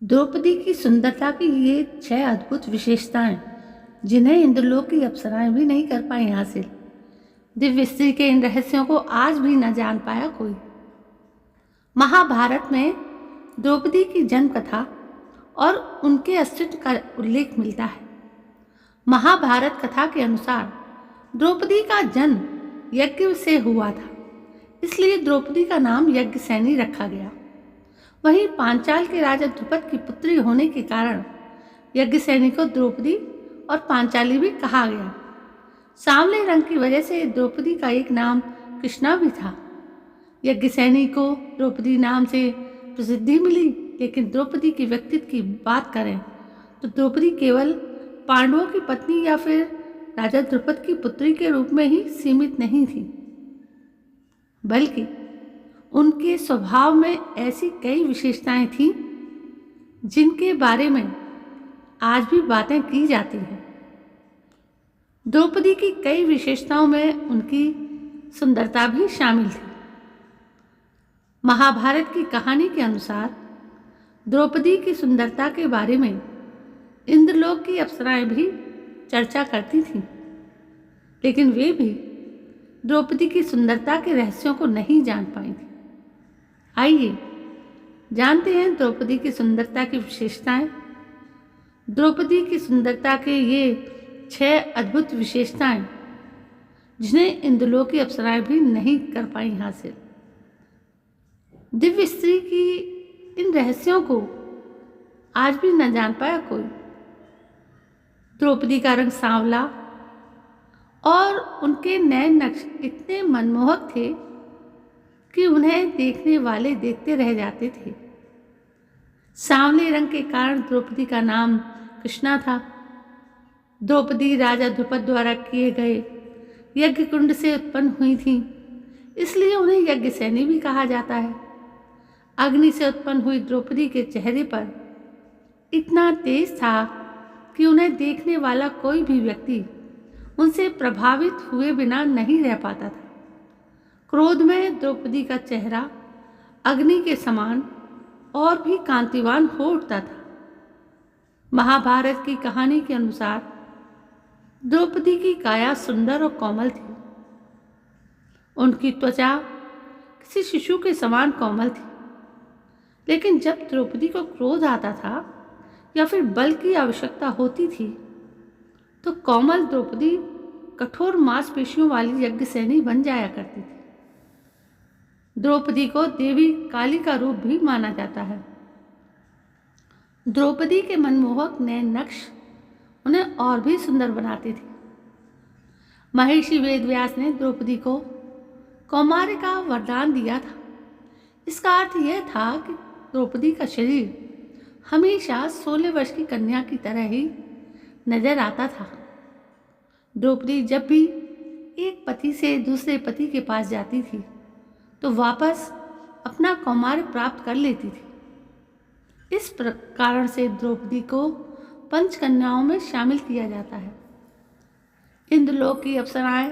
द्रौपदी की सुंदरता की ये 6 अद्भुत विशेषताएं जिन्हें इंद्रलोक की अप्सराएं भी नहीं कर पाई हासिल। दिव्य स्त्री के इन रहस्यों को आज भी न जान पाया कोई। महाभारत में द्रौपदी की जन्म कथा और उनके अस्तित्व का उल्लेख मिलता है। महाभारत कथा के अनुसार द्रौपदी का जन्म यज्ञ से हुआ था, इसलिए द्रौपदी का नाम यज्ञसेनी रखा गया। वहीं पांचाल के राजा ध्रुपद की पुत्री होने के कारण यज्ञसेनी को द्रौपदी और पांचाली भी कहा गया। सांवले रंग की वजह से द्रौपदी का एक नाम कृष्णा भी था। यज्ञसेनी को द्रौपदी नाम से प्रसिद्धि मिली, लेकिन द्रौपदी के व्यक्तित्व की बात करें तो द्रौपदी केवल पांडवों की पत्नी या फिर राजा ध्रुपद की पुत्री के रूप में ही सीमित नहीं थी, बल्कि उनके स्वभाव में ऐसी कई विशेषताएं थीं जिनके बारे में आज भी बातें की जाती हैं। द्रौपदी की कई विशेषताओं में उनकी सुंदरता भी शामिल थी। महाभारत की कहानी के अनुसार द्रौपदी की सुंदरता के बारे में इंद्रलोक की अप्सराएं भी चर्चा करती थीं, लेकिन वे भी द्रौपदी की सुंदरता के रहस्यों को नहीं जान पाई थी। आइए जानते हैं द्रौपदी की सुंदरता की विशेषताएं। द्रौपदी की सुंदरता के ये 6 अद्भुत विशेषताएं जिन्हें इंद्रलोक की अप्सराएं भी नहीं कर पाई हासिल। दिव्य स्त्री की इन रहस्यों को आज भी न जान पाया कोई। द्रौपदी का रंग सांवला और उनके नैन नक्श इतने मनमोहक थे कि उन्हें देखने वाले देखते रह जाते थे। सांवले रंग के कारण द्रौपदी का नाम कृष्णा था। द्रौपदी राजा ध्रुपद द्वारा किए गए यज्ञ कुंड से उत्पन्न हुई थीं, इसलिए उन्हें यज्ञसेनी भी कहा जाता है। अग्नि से उत्पन्न हुई द्रौपदी के चेहरे पर इतना तेज था कि उन्हें देखने वाला कोई भी व्यक्ति उनसे प्रभावित हुए बिना नहीं रह पाता था। क्रोध में द्रौपदी का चेहरा अग्नि के समान और भी कांतिवान हो उठता था। महाभारत की कहानी के अनुसार द्रौपदी की काया सुंदर और कोमल थी। उनकी त्वचा किसी शिशु के समान कोमल थी, लेकिन जब द्रौपदी को क्रोध आता था या फिर बल की आवश्यकता होती थी तो कोमल द्रौपदी कठोर मांसपेशियों वाली यज्ञसेनी बन जाया करती थी। द्रौपदी को देवी काली का रूप भी माना जाता है। द्रौपदी के मनमोहक नैन नक्श उन्हें और भी सुंदर बनाती थी। महर्षि वेदव्यास ने द्रौपदी को कौमार्य का वरदान दिया था। इसका अर्थ यह था कि द्रौपदी का शरीर हमेशा 16 वर्ष की कन्या की तरह ही नजर आता था। द्रौपदी जब भी एक पति से दूसरे पति के पास जाती थी तो वापस अपना कौमार्य प्राप्त कर लेती थी। इस कारण से द्रौपदी को पंचकन्याओं में शामिल किया जाता है। इंद्रलोक की अप्सराएं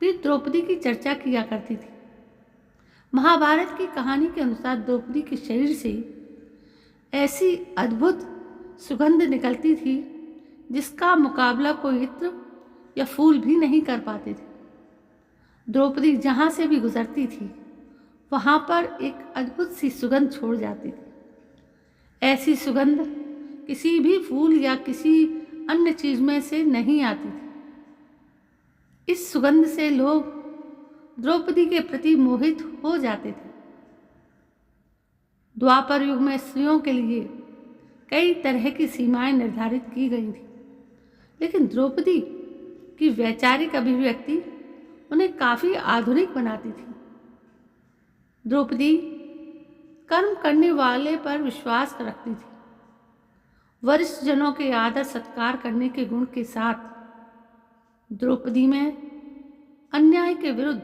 भी द्रौपदी की चर्चा किया करती थी। महाभारत की कहानी के अनुसार द्रौपदी के शरीर से ऐसी अद्भुत सुगंध निकलती थी जिसका मुकाबला कोई इत्र या फूल भी नहीं कर पाते थे। द्रौपदी जहाँ से भी गुजरती थी वहाँ पर एक अद्भुत सी सुगंध छोड़ जाती थी। ऐसी सुगंध किसी भी फूल या किसी अन्य चीज में से नहीं आती थी। इस सुगंध से लोग द्रौपदी के प्रति मोहित हो जाते थे। द्वापर युग में स्त्रियों के लिए कई तरह की सीमाएं निर्धारित की गई थी, लेकिन द्रौपदी की वैचारिक अभिव्यक्ति उन्हें काफ़ी आधुनिक बनाती थी। द्रौपदी कर्म करने वाले पर विश्वास रखती थी। वरिष्ठ जनों के आदर सत्कार करने के गुण के साथ द्रौपदी में अन्याय के विरुद्ध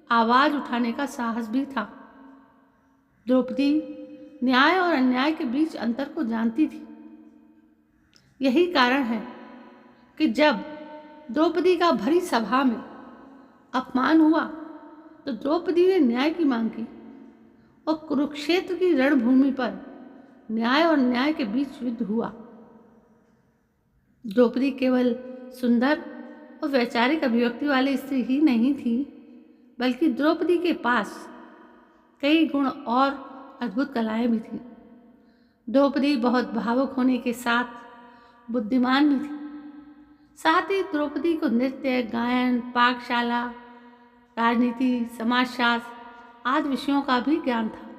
आवाज उठाने का साहस भी था। द्रौपदी न्याय और अन्याय के बीच अंतर को जानती थी। यही कारण है कि जब द्रौपदी का भरी सभा में अपमान हुआ तो द्रौपदी ने न्याय की मांग की और कुरुक्षेत्र की रणभूमि पर न्याय और न्याय के बीच युद्ध हुआ। द्रौपदी केवल सुंदर और वैचारिक अभिव्यक्ति वाली स्त्री ही नहीं थी, बल्कि द्रौपदी के पास कई गुण और अद्भुत कलाएं भी थीं। द्रौपदी बहुत भावुक होने के साथ बुद्धिमान भी थी। साथ ही द्रौपदी को नृत्य, गायन, पाकशाला, राजनीति, समाजशास्त्र आदि विषयों का भी ज्ञान था।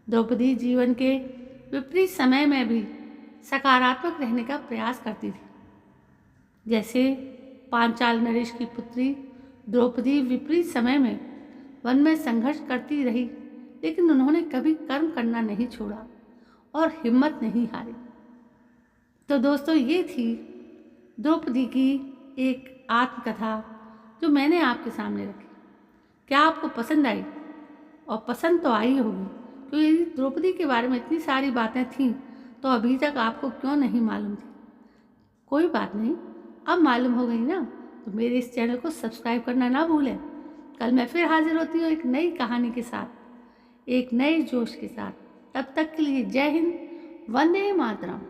द्रौपदी जीवन के विपरीत समय में भी सकारात्मक रहने का प्रयास करती थी। जैसे पांचाल नरेश की पुत्री द्रौपदी विपरीत समय में वन में संघर्ष करती रही, लेकिन उन्होंने कभी कर्म करना नहीं छोड़ा और हिम्मत नहीं हारी। तो दोस्तों, ये थी द्रौपदी की एक आत्मकथा जो मैंने आपके सामने रखी। क्या आपको पसंद आई? और पसंद तो आई होगी, क्योंकि यदि द्रौपदी के बारे में इतनी सारी बातें थीं तो अभी तक आपको क्यों नहीं मालूम थी? कोई बात नहीं, अब मालूम हो गई ना, तो मेरे इस चैनल को सब्सक्राइब करना ना भूलें। कल मैं फिर हाजिर होती हूँ एक नई कहानी के साथ, एक नए जोश के साथ। तब तक के लिए जय हिंद, वंदे मातरम।